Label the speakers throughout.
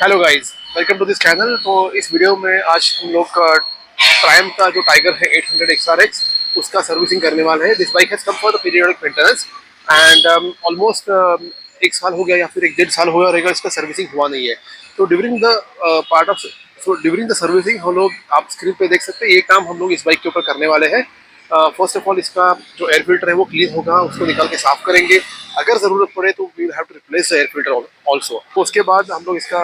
Speaker 1: Hello guys, welcome to this channel. तो इस video में आज हम लोग ट्रायम्फ का जो टाइगर है 800 XRX उसका सर्विसिंग करने वाले हैं। This bike has come for the periodic maintenance and almost 1 साल हो गया या फिर 1 डेढ़ साल हो गया रहेगा, इसका सर्विसिंग हुआ नहीं है। तो during the part of during the servicing हम लोग, आप स्क्रीन पे देख सकते हैं, ये काम हम लोग इस बाइक के ऊपर करने वाले हैं। फर्स्ट ऑफ ऑल इसका जो एयर फिल्टर है वो क्लीन होगा, उसको निकाल के साफ करेंगे। अगर ज़रूरत पड़े तो we will have to replace the air filter also. तो उसके बाद हम लोग इसका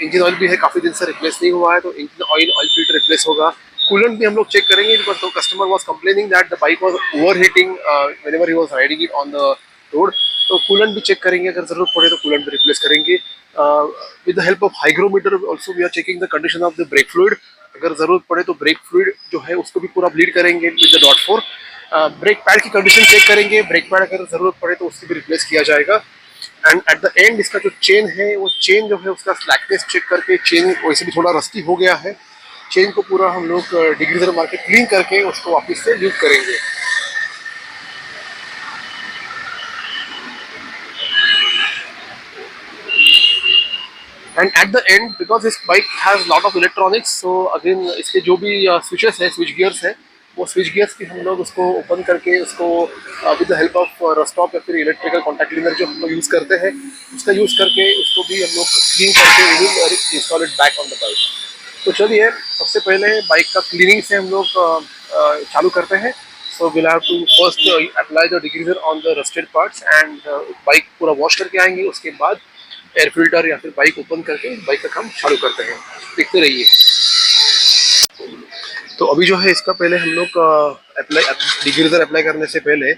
Speaker 1: इंजन ऑयल भी है, काफ़ी दिन से रिप्लेस नहीं हुआ है, तो इंजन ऑयल फिल्टर रिप्लेस होगा। कूलेंट भी हम लोग चेक करेंगे, बिकॉज तो customer was complaining that the bike was overheating whenever he was riding it on the road. तो कूलेंट भी चेक करेंगे, अगर ज़रूरत पड़े तो कूलेंट भी रिप्लेस करेंगे। With the help of hygrometer also we are checking the condition of the brake fluid. अगर ज़रूरत पड़े तो ब्रेक फ्लूइड जो है उसको भी पूरा ब्लीड करेंगे with the dot 4। Brake pad की कंडीशन चेक करेंगे, ब्रेक पैड अगर ज़रूरत पड़े तो उसकी भी रिप्लेस किया जाएगा। एंड एट द एंड इसका जो चेन है, वो चेन जो है उसका स्लैकनेस चेक करके, चेन वैसे भी थोड़ा रस्टी हो गया है, चेन को पूरा हम लोग डिग्रीजर मार के क्लीन करके उसको वापस से यूज करेंगे। And at the end, because this bike has lot of electronics, so again इसके जो भी स्विचेस है, स्विच गियर्स है, वो स्विच गियर्स भी हम लोग उसको ओपन करके उसको विद द हेल्प ऑफ रस्टॉप या फिर इलेक्ट्रिकल कॉन्टैक्ट क्लीनर जो हम लोग यूज़ करते हैं, उसका यूज़ करके उसको भी हम लोग क्लीन करके we will install it back on the bike. तो चलिए, सबसे पहले बाइक का क्लीनिंग से हम लोग चालू करते हैं। So will have to first apply the degreaser on the rusted parts and bike पूरा वॉश करके आएंगे। उसके बाद एयर फिल्टर या फिर बाइक ओपन करके बाइक का काम चालू करते हैं। देखते रहिए। तो अभी जो है इसका पहले हम लोग अप्लाई डिग्रीजर अप्लाई करने से पहले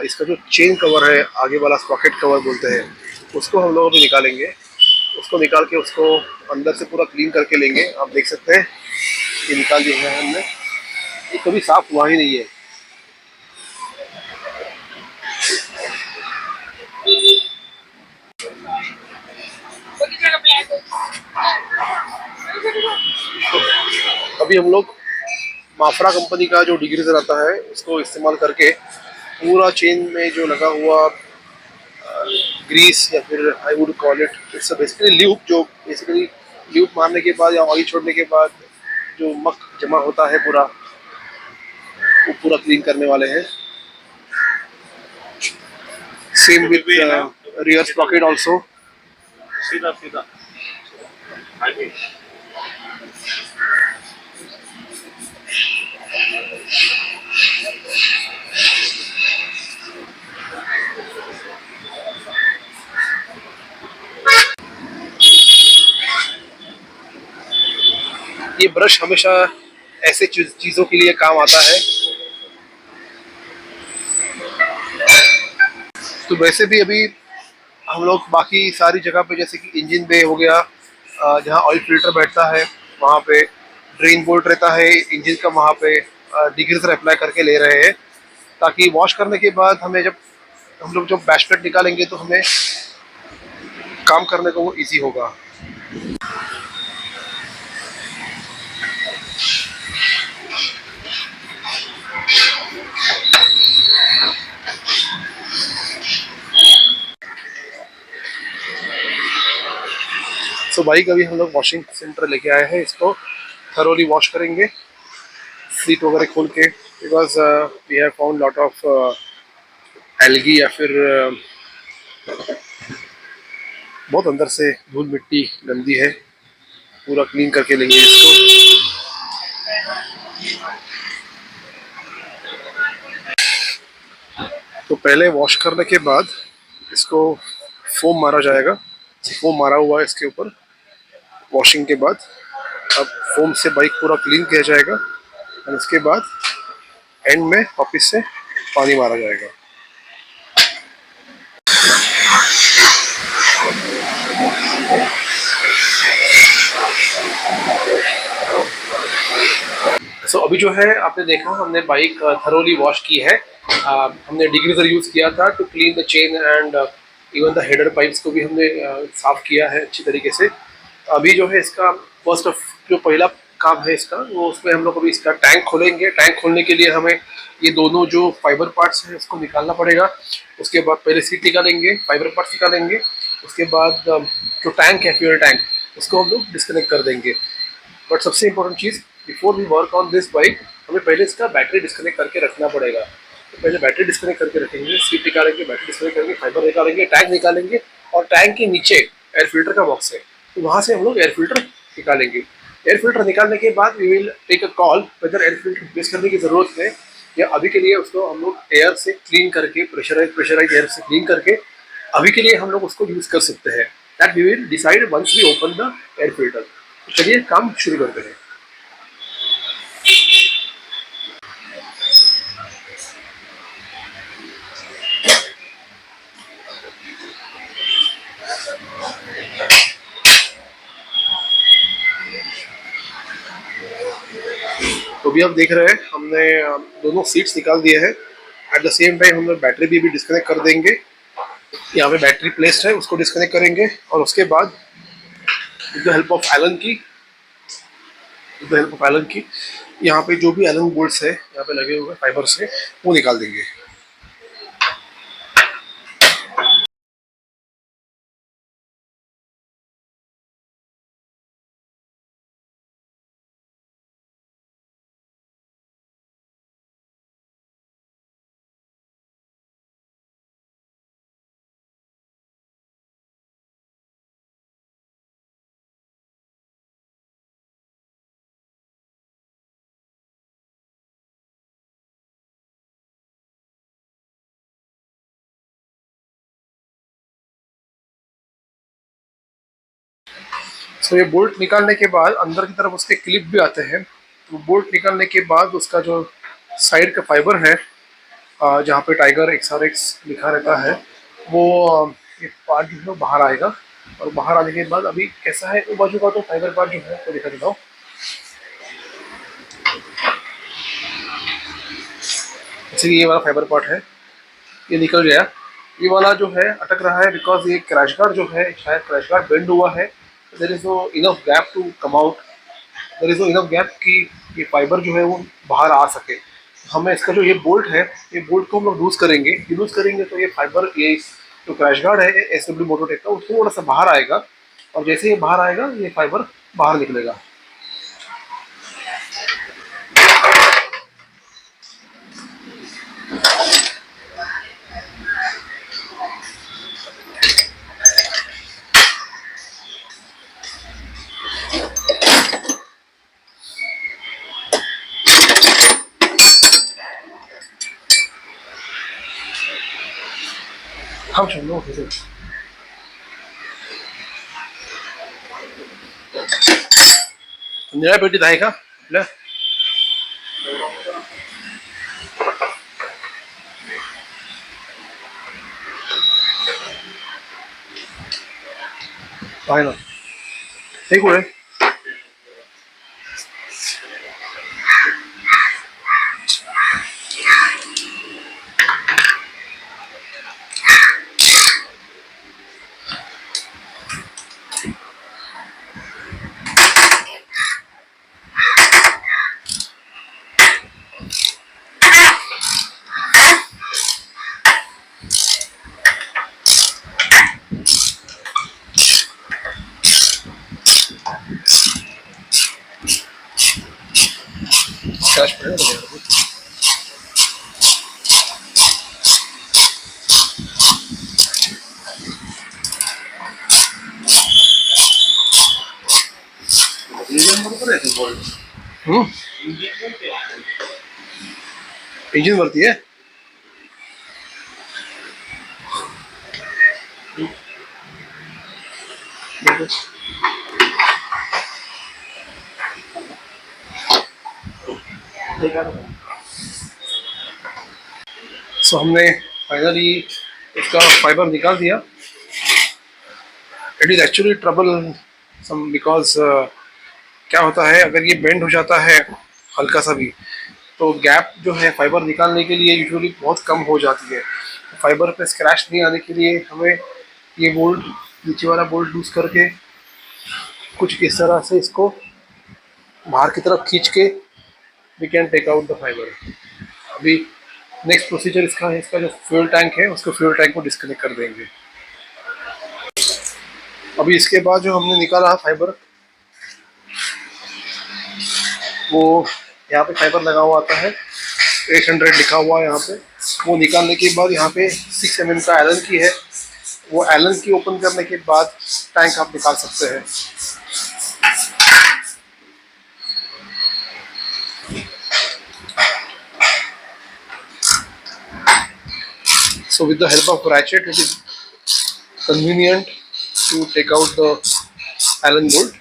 Speaker 1: इसका जो चेन कवर है, आगे वाला स्प्रॉकेट कवर बोलते हैं, उसको हम लोग अभी निकालेंगे। उसको निकाल के उसको अंदर से पूरा क्लीन करके लेंगे। आप देख सकते हैं ये निकाल दिया है हमने, ये कभी साफ हुआ ही नहीं है। अभी हम लोग माफ्रा कंपनी का जो डिग्रीजर आता है उसको इस्तेमाल करके पूरा चेन में जो लगा हुआ ग्रीस, या फिर I would call it's basically lube, जो बेसिकली ल्यूब मारने के बाद या ऑयल छोड़ने के बाद जो मक जमा होता है पूरा, वो पूरा क्लीन करने वाले हैं। Same with rear Sprocket also.
Speaker 2: सीधा सीधा आगे।
Speaker 1: ये ब्रश हमेशा ऐसे चीज़ों के लिए काम आता है। तो वैसे भी अभी हम लोग बाकी सारी जगह पे, जैसे कि इंजन बे हो गया, जहाँ ऑयल फिल्टर बैठता है वहाँ पे ड्रेन बोल्ट रहता है इंजन का, वहाँ पे डिग्रीजर अप्लाई करके ले रहे हैं, ताकि वॉश करने के बाद हमें जब हम लोग जब बैश प्लेट निकालेंगे तो हमें काम करने को वो इजी होगा। तो बाइक अभी हम लोग वॉशिंग सेंटर लेके आए हैं, इसको थरोली वॉश करेंगे सीट वगैरह खोल के, because we have found lot of algae या फिर बहुत अंदर से धूल मिट्टी गंदी है। पूरा क्लीन करके लेंगे इसको। तो पहले वॉश करने के बाद इसको फोम मारा जाएगा। फोम मारा हुआ है इसके ऊपर वॉशिंग के बाद। अब फोम से बाइक पूरा क्लीन किया जाएगा और उसके बाद एंड में वापस से पानी मारा जाएगा। सो अभी जो है आपने देखा, हमने बाइक थरोली वॉश की है। हमने डिग्रीजर यूज़ किया था to clean the chain and even the header pipes को भी हमने साफ़ किया है अच्छी तरीके से। अभी जो है इसका फर्स्ट ऑफ जो पहला काम है इसका, वो उसमें हम लोग अभी इसका टैंक खोलेंगे। टैंक खोलने के लिए हमें ये दोनों जो फाइबर पार्ट्स हैं उसको निकालना पड़ेगा। उसके बाद पहले सीट निकालेंगे, फाइबर पार्ट्स निकालेंगे। उसके बाद जो टैंक है, फ्यूल टैंक, उसको हम लोग डिस्कनेक्ट कर देंगे। बट सबसे इंपॉर्टेंट चीज़, before we work on this bike, हमें पहले इसका बैटरी डिस्कनेक्ट करके रखना पड़ेगा। तो पहले बैटरी डिस्कनेक्ट करके रखेंगे, सीट निकालेंगे, बैटरी डिस्कनेक्ट करेंगे, फाइबर निकालेंगे, टैंक निकालेंगे, और टैंक के नीचे एयर फिल्टर का बॉक्स है, तो वहाँ से हम लोग एयर फिल्टर निकालेंगे। एयर फिल्टर निकालने के बाद we will take a call whether air filter replace करने की ज़रूरत है, या अभी के लिए उसको हम लोग एयर से क्लीन करके, प्रेशराइज एयर से क्लीन करके अभी के लिए हम लोग उसको यूज़ कर सकते हैं। That we will decide once we open the air filter. तो चलिए काम शुरू करते हैं। तो अभी आप देख रहे हैं हमने दोनों सीट्स निकाल दिए हैं। एट द सेम टाइम हम लोग बैटरी भी डिस्कनेक्ट कर देंगे। यहाँ पे बैटरी प्लेस्ड है, उसको डिस्कनेक्ट करेंगे, और उसके बाद with the help of Allen की, यहाँ पे जो भी एलन बोल्ट्स है यहाँ पे लगे हुए फाइबर से, वो निकाल देंगे। तो ये बोल्ट निकालने के बाद अंदर की तरफ उसके क्लिप भी आते हैं। तो बोल्ट निकालने के बाद उसका जो साइड का फाइबर है, जहाँ पे टाइगर XRX लिखा रहता है, वो ये पार्ट जो है वो बाहर आएगा। और बाहर आने के बाद अभी कैसा है वो बाजू का तो फाइबर पार्ट जो है वो दिखा देता हूँ। जैसे कि ये वाला फाइबर पार्ट है, ये निकल गया। ये वाला जो है अटक रहा है बिकॉज ये क्रैश गार्ड जो है, शायद क्रैश गार्ड बेंड हुआ है। There is no enough gap to come out, there is no enough gap कि ये फाइबर जो है वो बाहर आ सके। हमें इसका जो ये बोल्ट है, ये बोल्ट को हम लोग लूज करेंगे तो ये फाइबर, ये जो क्रैश गार्ड है SW मोटोटेक का, उसको थोड़ा सा बाहर आएगा, और जैसे ये बाहर आएगा ये फाइबर बाहर निकलेगा। हम चलो निळ्या पेटीत आहे का आपल्या? आहे ना, हे कुठे? क्रैश पड़ेगा। इंजिन वरती है। सो हमने फाइनली इसका फाइबर निकाल दिया। It is actually troublesome because क्या होता है, अगर ये बेंड हो जाता है हल्का सा भी, तो गैप जो है फाइबर निकालने के लिए यूजुअली बहुत कम हो जाती है। फाइबर पे स्क्रैच नहीं आने के लिए हमें ये बोल्ट, नीचे वाला बोल्ट लूज करके कुछ इस तरह से इसको बाहर की तरफ खींच के we can take out the fibre. अभी नेक्स्ट प्रोसीजर इसका है, इसका जो फ्यूल टैंक है उसको फ्यूल टैंक को डिस्कनेक्ट कर देंगे। अभी इसके बाद जो हमने निकाला फाइबर, वो यहाँ पे फाइबर लगा हुआ आता है, 800 लिखा हुआ है यहाँ पे। वो निकालने के बाद यहाँ पे 6 mm का एलन की है, वो एलन की ओपन करने के बाद टैंक आप निकाल सकते हैं। So with the help of ratchet, it is convenient to take out the Allen bolt.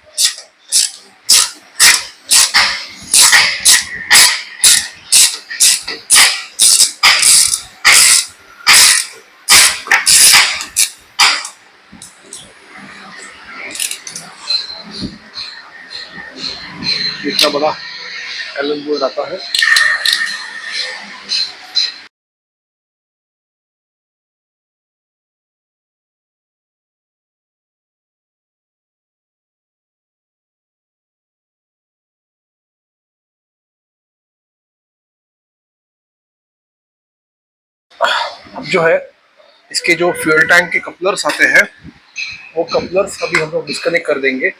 Speaker 1: इतना बड़ा एलन बोल्ट आता है। अब जो है इसके जो फ्यूल टैंक के कपलर्स आते हैं, वो कपलर्स अभी हम लोग डिस्कनेक्ट कर देंगे।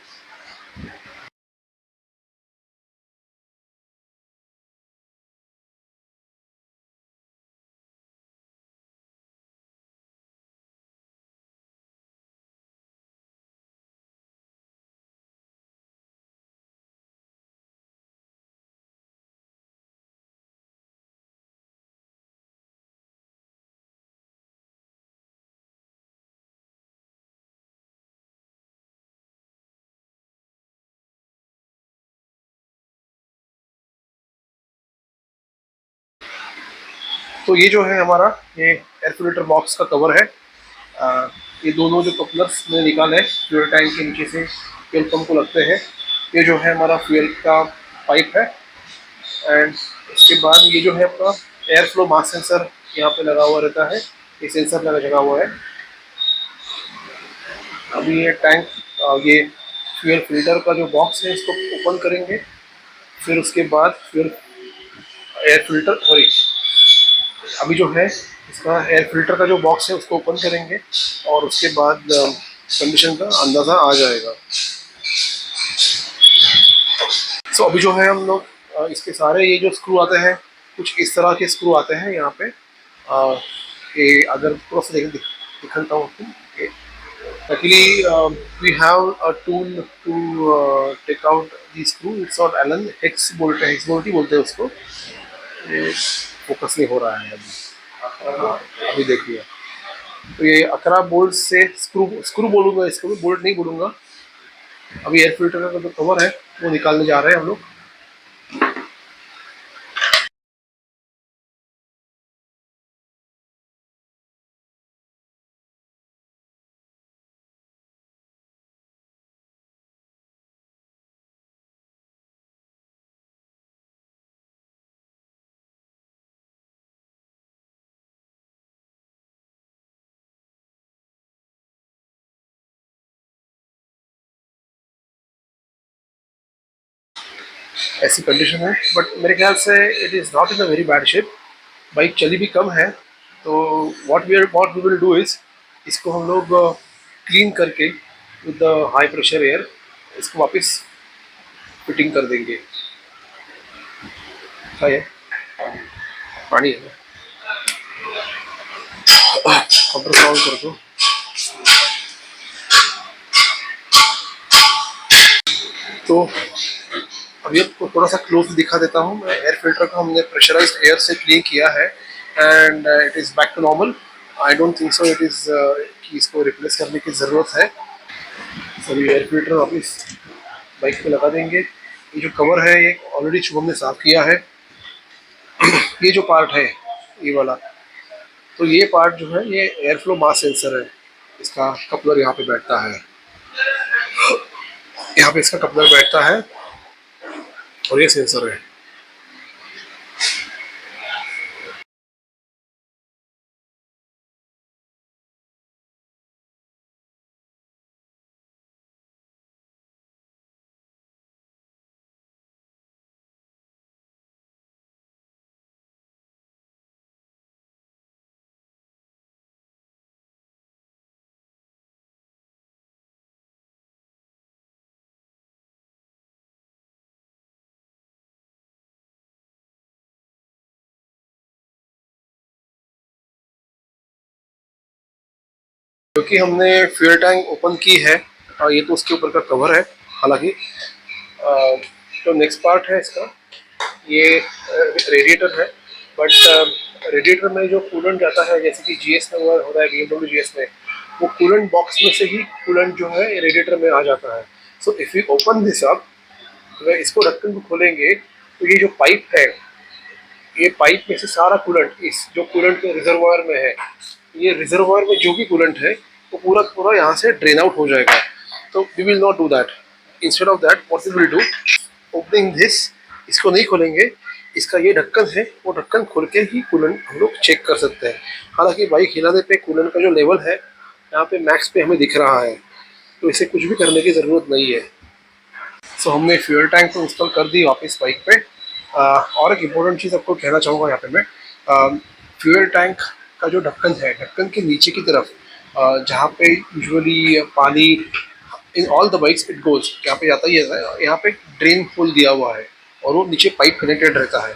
Speaker 1: तो ये जो है हमारा, ये एयर फिल्टर बॉक्स का कवर है। ये दोनों जो कपलर्स मैंने निकाले फ्यूल टैंक के नीचे से फ्यूल पंप को लगते हैं, ये जो है हमारा फ्यूल का पाइप है। एंड इसके बाद ये जो है आपका एयर फ्लो मास सेंसर यहाँ पे लगा हुआ रहता है, ये सेंसर लगा हुआ है। अभी ये टैंक, ये फ्यूल फिल्टर का जो बॉक्स है इसको ओपन करेंगे, फिर उसके बाद फिर एयर फिल्टर, सॉरी, अभी जो है इसका एयर फिल्टर का जो बॉक्स है उसको ओपन करेंगे और उसके बाद कंडीशन का अंदाज़ा आ जाएगा। सो अभी जो है हम लोग इसके सारे ये जो स्क्रू आते हैं, कुछ इस तरह के स्क्रू आते हैं यहाँ पे। ये अगर थोड़ा सा दिखाता हूँ आपको। Luckily, we have a tool to take out the screw. It's not Allen, hex bolt है, hex bolt ही बोलते हैं उसको। ये फोकस नहीं हो रहा है अभी। अभी देखिए, तो ये 11 बोल्ट से स्क्रू स्क्रू बोलूँगा इसको, भी बोल्ट नहीं बोलूँगा। अभी एयर फिल्टर का जो कवर है वो निकालने जा रहे हैं हम लोग। ऐसी कंडीशन है, बट मेरे ख्याल से it is not in a very bad shape. Bike चली भी कम है, तो what we will do is, इसको हम लोग क्लीन करके with the high pressure air इसको वापस फिटिंग कर देंगे। है पानी है, कंप्रेसर ऑन कर दो। तो अभी आपको थोड़ा सा क्लोज दिखा देता हूँ मैं। एयर फिल्टर को हमने प्रेशराइज्ड एयर से क्लीन किया है and it is back to normal. I don't think so it is कि इसको रिप्लेस करने की ज़रूरत है। सभी एयर फिल्टर वापस बाइक पे लगा देंगे। ये जो कवर है ये ऑलरेडी शुभम ने साफ किया है। ये जो पार्ट है, ये वाला, तो ये पार्ट जो है ये एयर फ्लो मास सेंसर है। इसका कपलर यहाँ पे बैठता है, यहाँ पे इसका कपलर बैठता है और ये सेंसर है। क्योंकि हमने फ्यूल टैंक ओपन की है और ये तो उसके ऊपर का कवर है हालांकि। तो नेक्स्ट पार्ट है इसका, ये रेडिएटर है। बट रेडिएटर में जो कूलेंट जाता है, जैसे कि जीएस में हुआ होता है, BMW जीएस में, वो कूलेंट बॉक्स में से ही कूलेंट जो है रेडिएटर में आ जाता है। So if you open this up, अगर इसको ढक्कन को खोलेंगे तो ये जो पाइप है, ये पाइप में से सारा कूलेंट इस जो कूलेंट के रिजर्वायर में है, ये रिजर्वायर में जो भी कूलेंट है वो पूरा पूरा यहाँ से ड्रेन आउट हो जाएगा। तो we will not do that. Instead of that what we will do, opening this, इसको नहीं खोलेंगे, इसका ये ढक्कन है, वो ढक्कन खोल के ही कूलेंट हम लोग चेक कर सकते हैं। हालांकि बाइक हिलाने पे कूलेंट का जो लेवल है यहाँ पे मैक्स पे हमें दिख रहा है, तो इसे कुछ भी करने की ज़रूरत नहीं है। सो हमने फ्यूल टैंक तो इंस्टॉल कर दी वापस बाइक पे। और एक इम्पोर्टेंट चीज़ आपको कहना चाहूँगा यहाँ पे मैं, फ्यूल टैंक का जो ढक्कन है, ढक्कन के नीचे की तरफ जहाँ पे यूजुअली पानी in all the bikes it goes, यहाँ पे जाता ही है, यहाँ पे ड्रेन होल दिया हुआ है और वो नीचे पाइप कनेक्टेड रहता है।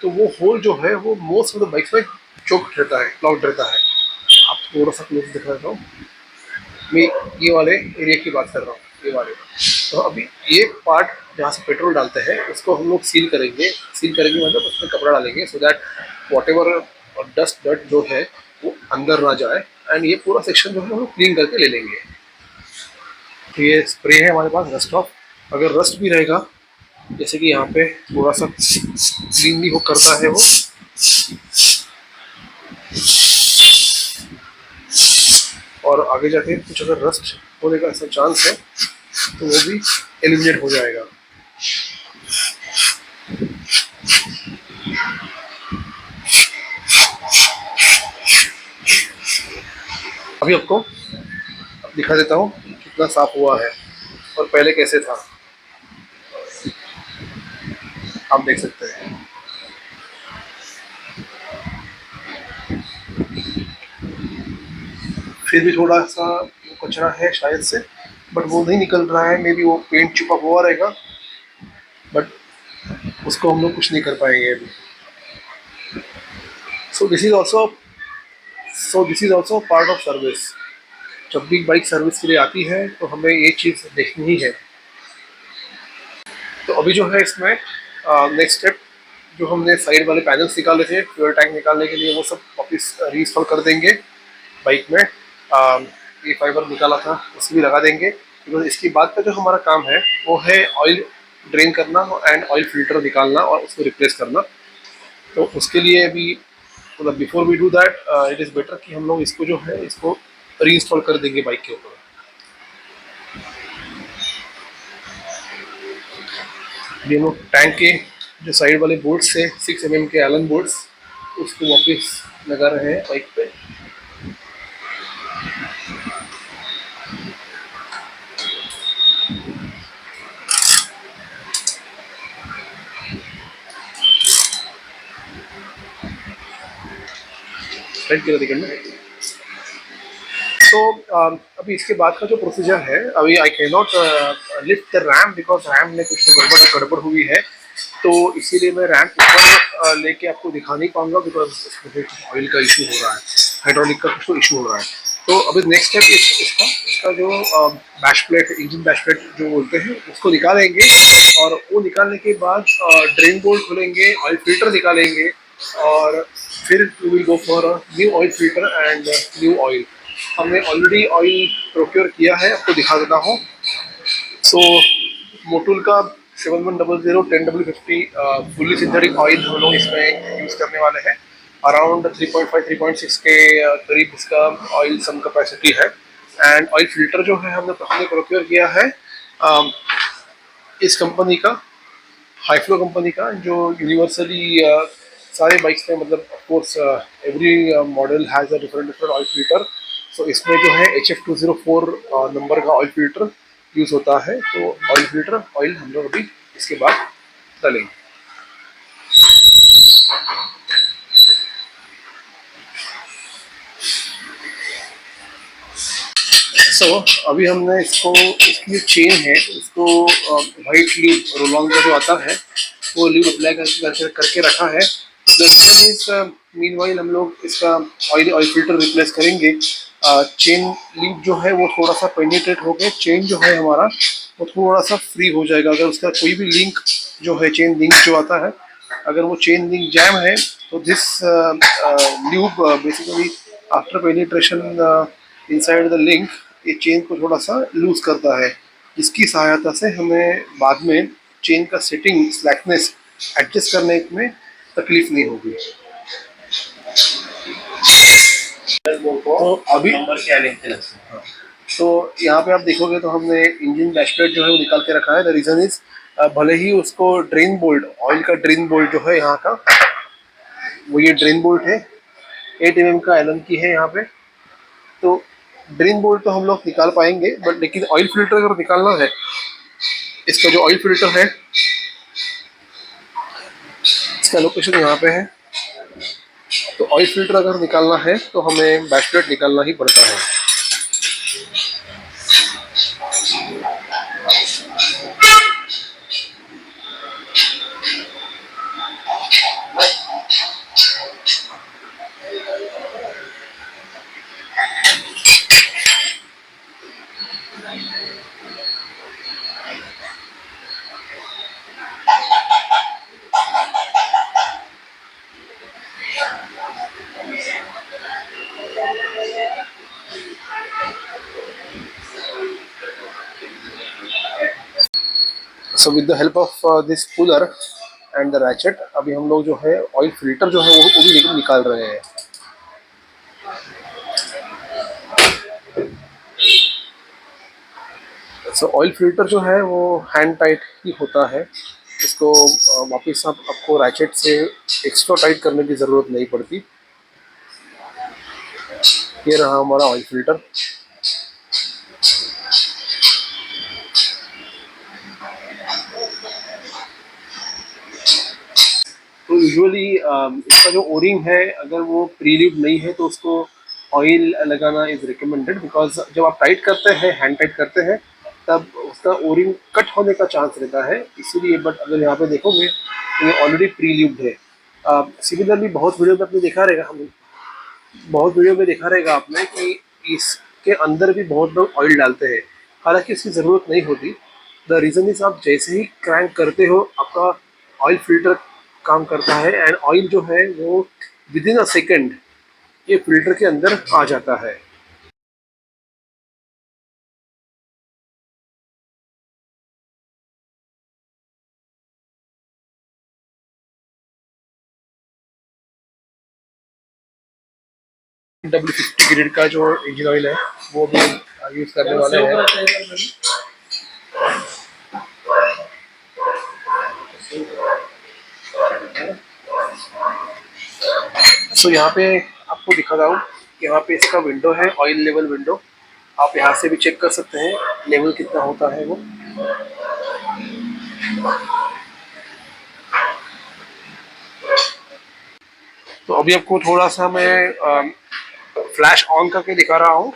Speaker 1: तो वो होल जो है वो मोस्ट ऑफ द बाइक्स में चोक्ड रहता है, क्लॉग्ड रहता है। आप थोड़ा सा क्लोज दिखा देता हूँ, मैं ये वाले एरिया की बात कर रहा हूँ, ये वाले। तो अभी ये पार्ट जहाँ से पेट्रोल डालते हैं उसको हम लोग सील करेंगे। सील करेंगे मतलब उसमें कपड़ा डालेंगे so that whatever dust डट जो है वो अंदर ना जाए। एंड ये पूरा सेक्शन जो है हम लोग क्लीन करके ले लेंगे। तो ये स्प्रे है हमारे पास रस्ट ऑफ, अगर रस्ट भी रहेगा जैसे कि यहाँ पे थोड़ा सा क्लीन भी वो करता है वो, और आगे जाके कुछ अगर रस्ट होने का ऐसा चांस है तो वो भी एलिमिनेट हो जाएगा। अभी आपको दिखा देता हूँ कितना साफ हुआ है और पहले कैसे था, आप देख सकते हैं। फिर भी थोड़ा सा कचरा है शायद से, बट वो नहीं निकल रहा है, मे बी वो पेंट छुपा हुआ रहेगा, बट उसको हम लोग कुछ नहीं कर पाएंगे अभी। So this is also part of service. जब भी बाइक सर्विस के लिए आती है तो हमें ये चीज़ देखनी ही है। तो अभी जो है इसमें नेक्स्ट स्टेप, जो हमने साइड वाले पैनल्स निकाले थे फ्यूल टैंक निकालने के लिए, वो सब वापस रीइंस्टॉल कर देंगे बाइक में। ये फाइबर निकाला था उसे भी लगा देंगे। तो इसके बाद का जो हमारा काम है वो है ऑयल ड्रेन करना एंड ऑयल फिल्टर निकालना और उसको रिप्लेस करना। तो उसके लिए अभी मतलब before we do that it is better कि हम लोग इसको जो है इसको रीइंस्टॉल कर देंगे बाइक के ऊपर। ये लोग टैंक के जो साइड वाले बोल्ट्स थे 6 mm के एलन बोल्ट्स, उसको वापस लगा रहे हैं बाइक पे। तो अभी इसके बाद का जो प्रोसीजर है, अभी I can not lift the RAM because RAM में कुछ तो गड़बड़ हुई है, तो इसीलिए मैं रैम ऊपर लेके आपको दिखा नहीं पाऊंगा बिकॉज ऑयल का इशू हो रहा है, हाइड्रोलिक का कुछ तो इशू हो रहा है। तो अभी नेक्स्ट स्टेप इसका जो bash plate, engine bash plate जो बोलते हैं, उसको निकालेंगे और वो निकालने के बाद ड्रेन बोल्ट खोलेंगे, ऑयल फिल्टर निकालेंगे और फिर we will go for a new oil filter and new oil. हमने ऑलरेडी ऑयल प्रोक्योर किया है, आपको दिखा देता हूँ। सो मोटूल का 7100 10W50 फुल्ली सिंथेटिक ऑयल हम लोग इसमें यूज़ करने वाले हैं। अराउंड 3.5-3.6 के करीब इसका ऑयल सम कैपेसिटी है। एंड ऑयल फिल्टर जो है हमने प्रोक्योर किया है इस कंपनी का, हाईफ्लो कंपनी का, जो यूनिवर्सली सारे बाइक्स में, मतलब of course every model has a different oil filter. So इसमें जो है HF204 नंबर का ऑयल फिल्टर यूज़ होता है। तो ऑयल फिल्टर ऑयल हम लोग अभी इसके बाद डालेंगे। अभी हमने इसको, इसकी जो चेन है उसको वाइट ल्यूब रोलॉन का जो आता है वो ल्यूब अप्लाई करके रखा है। मीनवाइल हम लोग इसका ऑयल फिल्टर रिप्लेस करेंगे चेन लिंक जो है वो थोड़ा सा पेनिट्रेट होकर चेन जो है हमारा वो थोड़ा सा फ्री हो जाएगा। अगर उसका कोई भी लिंक जो है, चेन लिंक जो आता है, अगर वो चेन लिंक जैम है तो this loop basically after penetration inside the link ये चेन को थोड़ा सा लूज करता है। इसकी सहायता से हमें बाद में चेन का सेटिंग स्लैकनेस एडजस्ट करने में तकलीफ नहीं होगी। तो अभी
Speaker 2: नंबर क्या लेते हैं?
Speaker 1: तो यहाँ पे आप देखोगे तो हमने इंजन डैशबोर्ड जो है वो निकाल के रखा है। द रीज़न इज भले ही उसको ड्रेन बोल्ट, ऑयल का ड्रेन बोल्ट जो है यहाँ का, वो ये ड्रेन बोल्ट है 8 mm का एलन की है यहाँ पे। तो ड्रेन बोल्ट तो हम लोग निकाल पाएंगे, बट लेकिन ऑयल फिल्टर अगर निकालना है, इसका जो ऑयल फिल्टर है इसका लोकेशन यहाँ पे है। तो ऑयल फिल्टर अगर निकालना है तो हमें बैशप्लेट निकालना ही पड़ता है। So with the help of this puller and the ratchet अभी हम लोग जो है ऑयल फिल्टर जो है वो भी निकाल रहे हैं। सो ऑयल फिल्टर जो है वो हैंड टाइट ही होता है। इसको वापस आपको रैचेट से एक्स्ट्रा टाइट करने की ज़रूरत नहीं पड़ती। ये रहा हमारा ऑयल फिल्टर। तो यूजुअली इसका जो ओरिंग है अगर वो प्रील्यूब नहीं है तो उसको ऑयल लगाना इज़ रिकमेंडेड, बिकॉज जब आप टाइट करते हैं, हैंड टाइट करते हैं, तब उसका ओरिंग कट होने का चांस रहता है, इसीलिए। बट अगर यहाँ पे देखोगे तो ये ऑलरेडी प्रील्यूब्ड है। सिमिलरली बहुत वीडियो में देखा रहेगा आपने कि इसके अंदर भी बहुत लोग ऑयल डालते हैं, हालांकि इसकी ज़रूरत नहीं होती। द रीज़न इज आप जैसे ही क्रैंक करते हो आपका ऑयल फिल्टर काम करता है, एंड ऑयल जो है वो विद इन अ सेकेंड ये फिल्टर के अंदर आ जाता है। W50 ग्रेड का जो इंजन ऑयल है वो भी यूज़ करने वाले हैं। सो यहाँ पे आपको दिखा रहा हूँ, यहाँ पे इसका विंडो है, ऑयल लेवल विंडो। आप यहाँ से भी चेक कर सकते हैं लेवल कितना होता है वो। तो अभी आपको थोड़ा सा मैं फ्लैश ऑन करके दिखा रहा हूँ।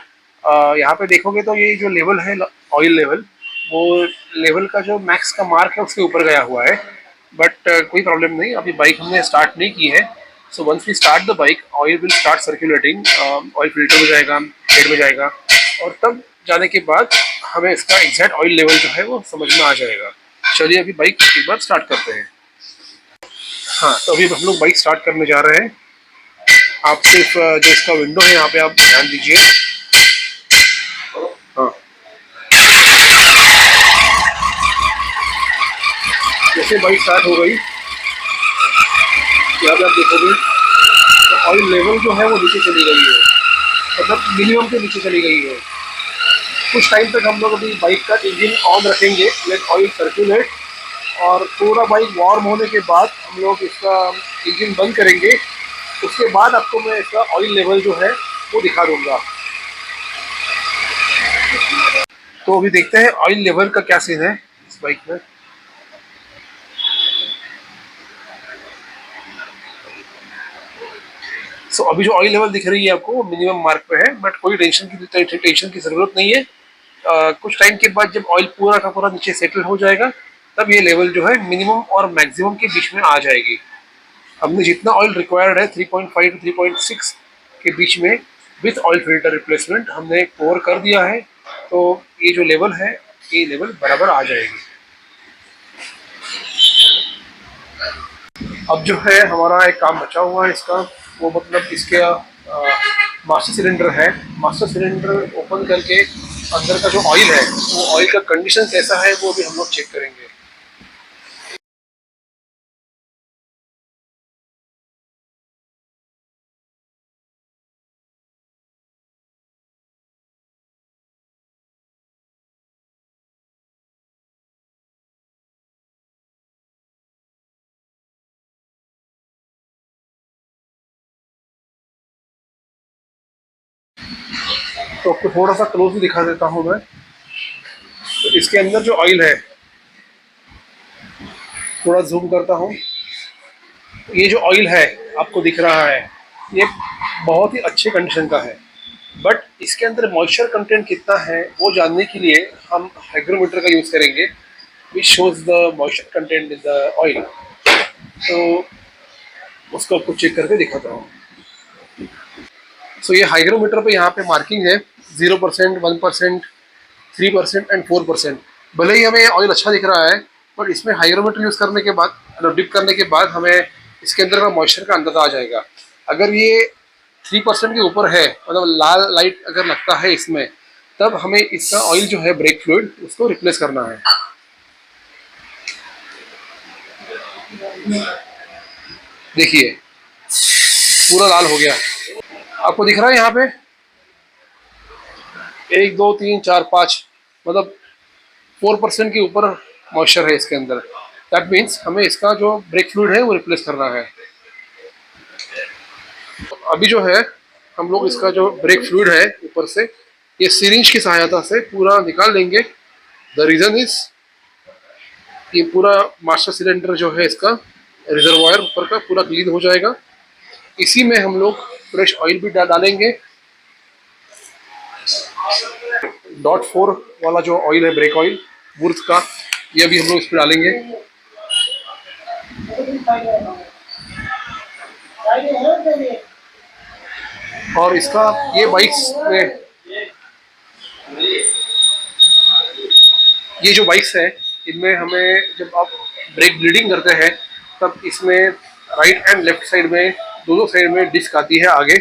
Speaker 1: यहाँ पे देखोगे तो ये जो लेवल है ऑयल लेवल, वो लेवल का जो मैक्स का मार्क है उसके ऊपर गया हुआ है। बट कोई प्रॉब्लम नहीं, अभी बाइक हमने स्टार्ट नहीं की है। So once we start the bike oil will start circulating, oil filter में जाएगा, हेड में जाएगा, और तब जाने के बाद हमें इसका एग्जैक्ट ऑयल लेवल जो है वो समझ में आ जाएगा। चलिए अभी बाइक एक बार स्टार्ट करते हैं। हाँ, तो अभी हम लोग बाइक स्टार्ट करने जा रहे हैं। आप सिर्फ जो इसका विंडो है यहाँ पे आप ध्यान दीजिए। हाँ, जैसे बाइक स्टार्ट हो गई यहाँ पे आप देखोगे तो ऑयल लेवल जो है वो नीचे चली गई है, मतलब मिनिमम के नीचे चली गई है। कुछ टाइम तक हम लोग अभी बाइक का इंजन ऑन रखेंगे, लेट ऑयल सर्कुलेट, और पूरा बाइक वार्म होने के बाद हम लोग इसका इंजन बंद करेंगे। उसके बाद आपको मैं इसका ऑयल लेवल जो है वो दिखा दूंगा। तो अभी देखते हैं ऑयल लेवल का क्या सीन है इस बाइक में। सो अभी जो ऑयल लेवल दिख रही है आपको वो मिनिमम मार्क पे है, बट कोई टेंशन की ज़रूरत नहीं है। कुछ टाइम के बाद जब ऑयल पूरा का पूरा नीचे सेटल हो जाएगा तब ये लेवल जो है मिनिमम और मैक्सिमम के बीच में आ जाएगी। हमने जितना ऑयल रिक्वायर्ड है 3.5 to 3.6 के बीच में विथ ऑयल फिल्टर रिप्लेसमेंट हमने कवर कर दिया है। तो ये जो लेवल है, ये लेवल बराबर आ जाएगी। अब जो है हमारा एक काम बचा हुआ है इसका, वो मतलब इसके मास्टर सिलेंडर है। मास्टर सिलेंडर ओपन करके अंदर का जो ऑयल है, वो ऑयल का कंडीशन कैसा है वो भी हम लोग चेक करेंगे। तो आपको थोड़ा सा क्लोज दिखा देता हूँ मैं। तो इसके अंदर जो ऑयल है, थोड़ा जूम करता हूँ। ये जो ऑयल है आपको दिख रहा है, ये बहुत ही अच्छे कंडीशन का है। बट इसके अंदर मॉइस्चर कंटेंट कितना है वो जानने के लिए हम हाइग्रोमीटर का यूज़ करेंगे, which shows the moisture content in the oil. तो उसको आपको चेक करके दिखाता हूँ। सो ये हाइग्रोमीटर पे यहाँ पे मार्किंग है 0%, 1%, 3% एंड 4%। भले ही हमें ऑयल अच्छा दिख रहा है, बट इसमें हाइग्रोमीटर यूज़ करने के बाद, मतलब डिप करने के बाद हमें इसके अंदर का मॉइस्चर का अंदाजा आ जाएगा। अगर ये 3% के ऊपर है, मतलब लाल लाइट अगर लगता है इसमें, तब हमें इसका ऑयल जो है ब्रेक फ्लूइड, उसको रिप्लेस करना है। देखिए पूरा लाल हो गया। आपको दिख रहा है यहाँ पे 1 2 3 4 5, मतलब 4% के ऊपर मॉइस्चर है इसके अंदर। दैट मीन्स हमें इसका जो ब्रेक फ्लूइड है वो रिप्लेस करना है। अभी जो है हम लोग इसका जो ब्रेक फ्लूइड है ऊपर से, ये सिरिंज की सहायता से पूरा निकाल लेंगे। द रीज़न इज, ये पूरा मास्टर सिलेंडर जो है इसका रिजर्वायर ऊपर का पूरा क्लीन हो जाएगा। इसी में हम लोग फ्रेश ऑयल भी डालेंगे। .4 वाला जो ऑयल है, ब्रेक ऑयल वुर्थ का, ये भी हम लोग इस पर डालेंगे। और इसका ये बाइक्स में, ये जो बाइक्स है इनमें हमें जब आप ब्रेक ब्लीडिंग करते हैं, तब इसमें राइट एंड लेफ्ट साइड में, दोनों साइड में डिस्क आती है आगे।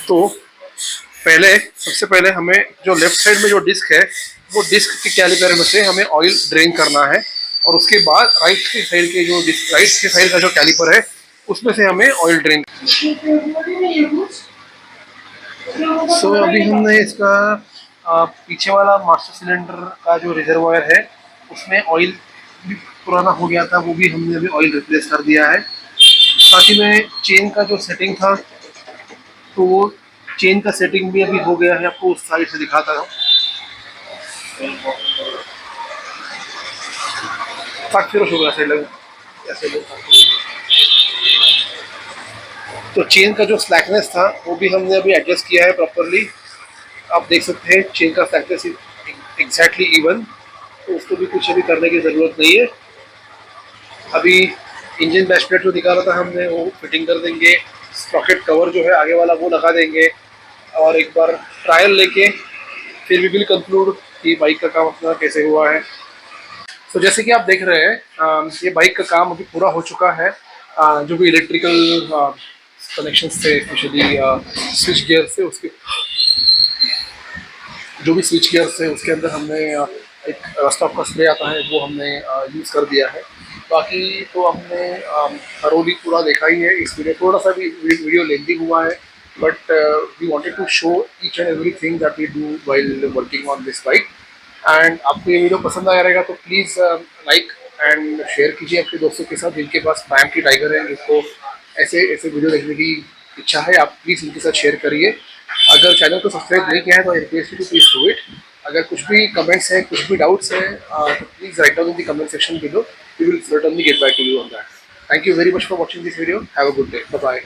Speaker 1: तो सबसे पहले हमें जो लेफ्ट साइड में जो डिस्क है, वो डिस्क के कैलिपर में से हमें ऑयल ड्रेन करना है। और उसके बाद राइट की साइड के जो डिस्क, राइट की साइड का जो कैलिपर है, उसमें से हमें ऑयल ड्रेन। सो अभी हमने इसका पीछे वाला मास्टर सिलेंडर का जो रिजर्वायर है, उसमें ऑयल भी पुराना हो गया था, वो भी हमने अभी ऑयल रिप्लेस कर दिया है। साथ ही में चेन का जो सेटिंग था, तो वो चेन का सेटिंग भी अभी हो गया है। आपको उस साइड से दिखाता हूँ। तो चेन का जो स्लैकनेस था वो भी हमने अभी एडजस्ट किया है प्रॉपरली। आप देख सकते हैं चेन का स्लैकनेस एग्जैक्टली इवन, तो उसको भी कुछ अभी करने की ज़रूरत नहीं है। अभी इंजन डैशप्लेट जो दिखा रहा था हमने, वो फिटिंग कर देंगे। स्प्रॉकेट कवर जो है आगे वाला, वो लगा देंगे। और एक बार ट्रायल लेके फिर वी विल कंक्लूड कि बाइक का काम अपना कैसे हुआ है। तो जैसे कि आप देख रहे हैं, ये बाइक का काम अभी पूरा हो चुका है। जो भी इलेक्ट्रिकल कनेक्शंस थे, स्पेशली स्विच गियर से, उसके जो भी स्विच गियर थे उसके अंदर हमने एक रस्टॉप का स्प्रे आता है, वो हमने यूज़ कर दिया है। बाकी तो हमने थरोली पूरा देखा ही है। इस वीडियो थोड़ा सा भी वीडियो लेंदी हुआ है, but we wanted to show each and everything that we do while working on this bike. And आपको ये वीडियो पसंद आया रहेगा तो प्लीज़ लाइक एंड शेयर कीजिए अपने दोस्तों के साथ जिनके पास प्राइम की टाइगर है, जिसको ऐसे ऐसे वीडियो देखने की इच्छा है। आप प्लीज़ उनके साथ शेयर करिए। अगर चैनल को सब्सक्राइब नहीं किया है तो I request you to please do it. अगर कुछ भी कमेंट्स हैं, कुछ भी डाउट्स हैं, तो please write down in the comment section below. We will certainly get back to you on that. Thank you very much for watching this video. Have a good day. Bye bye.